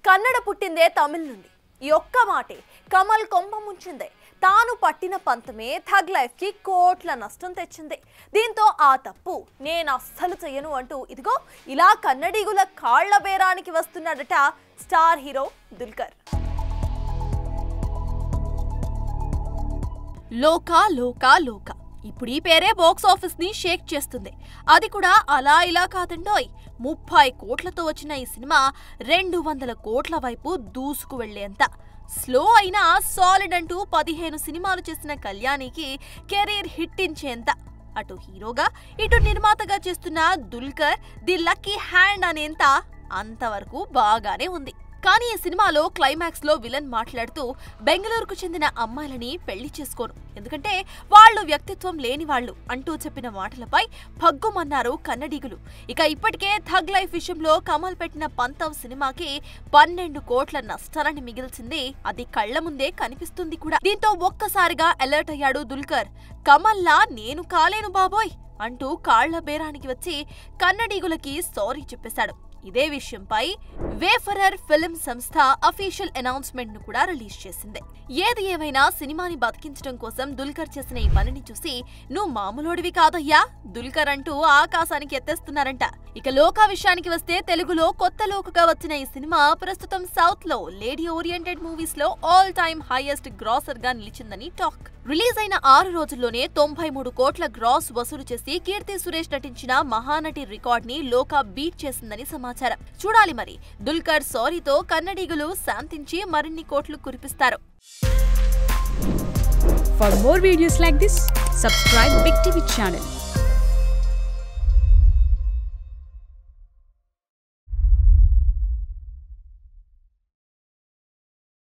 కన్నడ పుట్టిందే తమిళ నుండి. ఈ ఒక్క మాటే కమల్ కొంప ముంచిందే. తాను పట్టిన పంతమే థగ్ లైఫ్ కి కోట్ల నష్టం తెచ్చింది. దీంతో ఆ తప్పు నేను అస్సలు చెయ్యను అంటూ ఇదిగో ఇలా కన్నడిగుల కాళ్ల బేరానికి వస్తున్నాడట స్టార్ హీరో దుల్కర్. లోకా లోకా లోకా ఇప్పుడు ఈ పేరే బాక్స్ ఆఫీస్ ని షేక్ చేస్తుంది. అది కూడా అలా ఇలా కాదండోయ్. 30 కోట్లతో వచ్చిన ఈ సినిమా 200 కోట్ల వైపు దూసుకు వెళ్లేంత. స్లో అయినా సాలిడ్ అంటూ 15 సినిమాలు చేసిన కళ్యాణికి కెరీర్ హిట్టించేంత. అటు హీరోగా ఇటు నిర్మాతగా చేస్తున్న దుల్కర్ ది లక్కీ హ్యాండ్ అనేంత అంతవరకు బాగానే ఉంది. కానీ ఈ సినిమాలో క్లైమాక్స్ లో విలన్ మాట్లాడుతూ బెంగళూరుకు చెందిన అమ్మాయిలని పెళ్లి చేసుకోను, ఎందుకంటే వాళ్లు వ్యక్తిత్వం లేని వాళ్లు అంటూ చెప్పిన మాటలపై భగ్గుమన్నారు కన్నడిగులు. ఇక ఇప్పటికే థగ్ లైఫ్ విషయంలో కమల్ పెట్టిన పంతం సినిమాకి 12 కోట్ల నష్టాలని మిగిల్చింది. అది కళ్ల ముందే కనిపిస్తుంది కూడా. దీంతో ఒక్కసారిగా అలర్ట్ అయ్యాడు దుల్కర్. కమల్లా నేను కాలేను బాబోయ్ అంటూ కాళ్ల బేరానికి వచ్చి కన్నడిగులకి సారీ చెప్పేశాడు. ఇదే విషయంపై వేఫరర్ ఫిల్మ్ సంస్థ అఫీషియల్ అనౌన్స్మెంట్ ను కూడా రిలీజ్ చేసింది. ఏది ఏమైనా సినిమాని బతికించడం కోసం దుల్కర్ చేసిన ఈ పనిని చూసి నువ్వు మామూలోడివి కాదయ్యా దుల్కర్ అంటూ ఆకాశానికి ఎత్తేస్తున్నారంట. ఇక లోకా విషయానికి వస్తే తెలుగులో కొత్త లోకగా వచ్చిన ఈ సినిమా ప్రస్తుతం సౌత్ లో లేడీ ఓరియంటెడ్ మూవీస్ లో ఆల్ టైమ్ హైయెస్ట్ గ్రాసర్ గా నిలిచిందని టాక్. రిలీజ్ అయిన 6 రోజుల్లోనే 93 కోట్ల గ్రాస్ వసూలు చేసి కీర్తి సురేష్ నటించిన మహానటి రికార్డ్ ని లోకా బీట్ చేసిందని సమాచారం. చూడాలి మరి దుల్కర్ సారీతో కన్నడిగులు శాంతించి మరిన్ని కోట్లు కురిపిస్తారు. For more videos like this, subscribe Big TV channel.